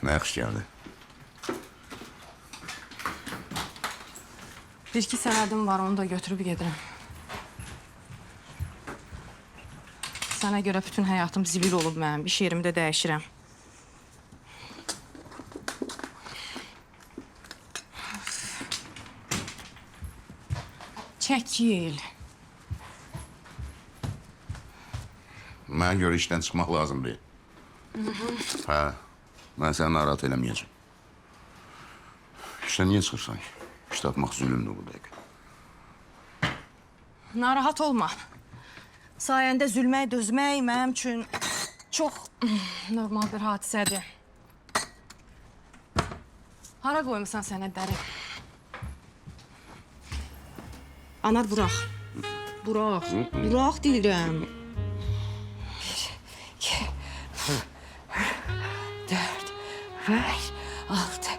Nə yaxşı gəldi. Bir-iki sənədim var, onu da götürüb gedirəm. Sənə görə bütün həyatım zibil olub mənim. İş yerimi də dəyişirəm. Çəkil. Mənə görə işdən çıxmaq lazım deyil. Hə, mən səni narahat eləməyəcəm. İşdən niyə çıxırsan ki? İş tapmaq zülümdür bu dəqiqə. Narahat olma. Sayəndə zülmək, dözmək mənim üçün çox normal bir hadisədir. Hara qoymusan sənədləri? Anar, burax. Burax. Burax deyirəm. 1, 2, 4, 5, 6,